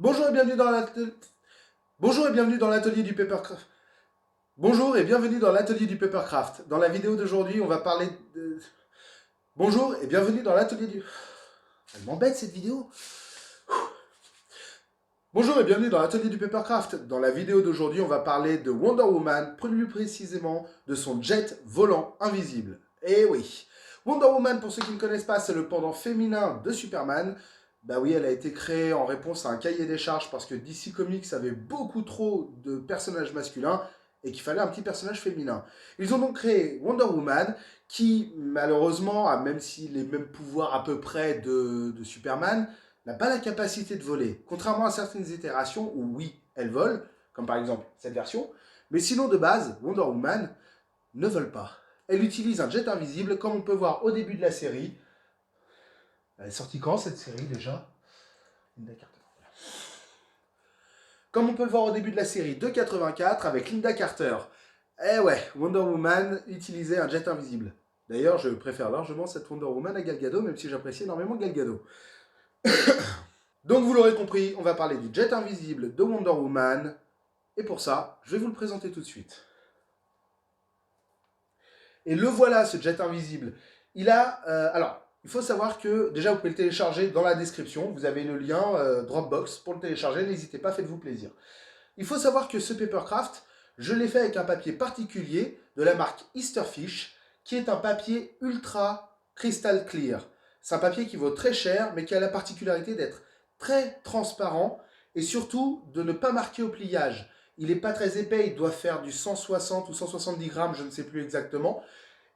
Bonjour et bienvenue dans l'atelier. Bonjour et bienvenue dans l'atelier du Papercraft. Bonjour et bienvenue dans l'atelier du Papercraft. Dans la vidéo d'aujourd'hui, on va parler de... Bonjour et bienvenue dans l'atelier du... Elle m'embête cette vidéo. Bonjour et bienvenue dans l'atelier du Papercraft. Dans la vidéo d'aujourd'hui, on va parler de Wonder Woman, plus précisément de son jet volant invisible. Eh oui, Wonder Woman, pour ceux qui ne connaissent pas, c'est le pendant féminin de Superman. Bah oui, elle a été créée en réponse à un cahier des charges parce que DC Comics avait beaucoup trop de personnages masculins et qu'il fallait un petit personnage féminin. Ils ont donc créé Wonder Woman qui, malheureusement, même s'il a les mêmes pouvoirs à peu près de Superman, n'a pas la capacité de voler. Contrairement à certaines itérations où oui, elle vole, comme par exemple cette version, mais sinon de base, Wonder Woman ne vole pas. Elle utilise un jet invisible comme on peut voir au début de la série. Elle est sortie quand cette série déjà? Linda Carter. Comme on peut le voir au début de la série de 84 avec Linda Carter. Eh ouais, Wonder Woman utilisait un jet invisible. D'ailleurs, je préfère largement cette Wonder Woman à Gal Gadot, même si j'apprécie énormément Gal Gadot. Donc vous l'aurez compris, on va parler du jet invisible de Wonder Woman. Et pour ça, je vais vous le présenter tout de suite. Et le voilà, ce jet invisible. Il a... alors, il faut savoir que, déjà, vous pouvez le télécharger dans la description. Vous avez le lien Dropbox pour le télécharger. N'hésitez pas, faites-vous plaisir. Il faut savoir que ce Papercraft, je l'ai fait avec un papier particulier de la marque Easterfish, qui est un papier ultra crystal clear. C'est un papier qui vaut très cher, mais qui a la particularité d'être très transparent et surtout de ne pas marquer au pliage. Il n'est pas très épais, il doit faire du 160 ou 170 grammes, je ne sais plus exactement.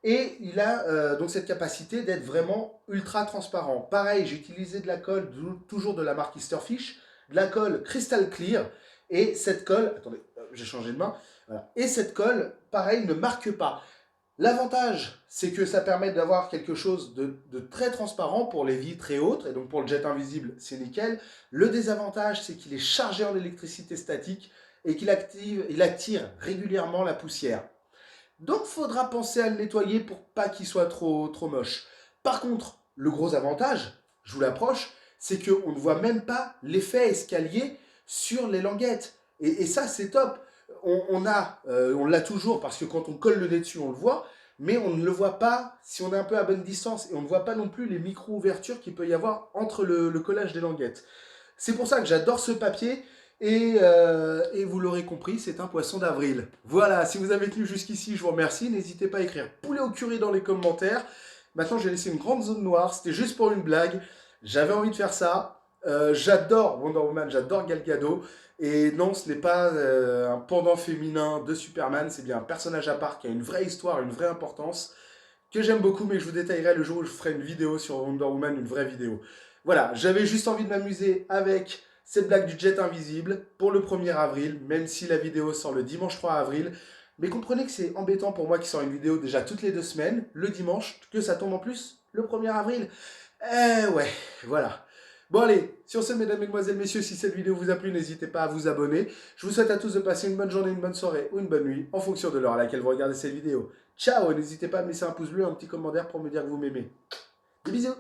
Et il a donc cette capacité d'être vraiment ultra transparent. Pareil, j'ai utilisé de la colle, toujours de la marque Easterfish, de la colle Crystal Clear. Et cette colle, attendez, j'ai changé de main. Voilà. Et cette colle, pareil, ne marque pas. L'avantage, c'est que ça permet d'avoir quelque chose de très transparent pour les vies très hautes, et donc pour le jet invisible, c'est nickel. Le désavantage, c'est qu'il est chargé en électricité statique et qu'il attire régulièrement la poussière. Donc, il faudra penser à le nettoyer pour pas qu'il soit trop moche. Par contre, le gros avantage, je vous l'approche, c'est qu'on ne voit même pas l'effet escalier sur les languettes. Et ça, c'est top. On l'a toujours parce que quand on colle le nez dessus, on le voit, mais on ne le voit pas si on est un peu à bonne distance. Et on ne voit pas non plus les micro-ouvertures qu'il peut y avoir entre le collage des languettes. C'est pour ça que j'adore ce papier. Et vous l'aurez compris, c'est un poisson d'avril. Voilà, si vous avez tenu jusqu'ici, je vous remercie. N'hésitez pas à écrire poulet au curry dans les commentaires. Maintenant, j'ai laissé une grande zone noire. C'était juste pour une blague. J'avais envie de faire ça. J'adore Wonder Woman, j'adore Gal Gadot. Et non, ce n'est pas un pendant féminin de Superman. C'est bien un personnage à part qui a une vraie histoire, une vraie importance. Que j'aime beaucoup, mais que je vous détaillerai le jour où je ferai une vidéo sur Wonder Woman, une vraie vidéo. Voilà, j'avais juste envie de m'amuser avec cette blague du jet invisible pour le 1er avril, même si la vidéo sort le dimanche 3 avril. Mais comprenez que c'est embêtant pour moi qui sort une vidéo déjà toutes les 2 semaines, le dimanche, que ça tombe en plus le 1er avril. Eh ouais, voilà. Bon allez, sur ce, mesdames, mesdemoiselles, messieurs, si cette vidéo vous a plu, n'hésitez pas à vous abonner. Je vous souhaite à tous de passer une bonne journée, une bonne soirée ou une bonne nuit, en fonction de l'heure à laquelle vous regardez cette vidéo. Ciao, n'hésitez pas à me laisser un pouce bleu, un petit commentaire pour me dire que vous m'aimez. Des bisous.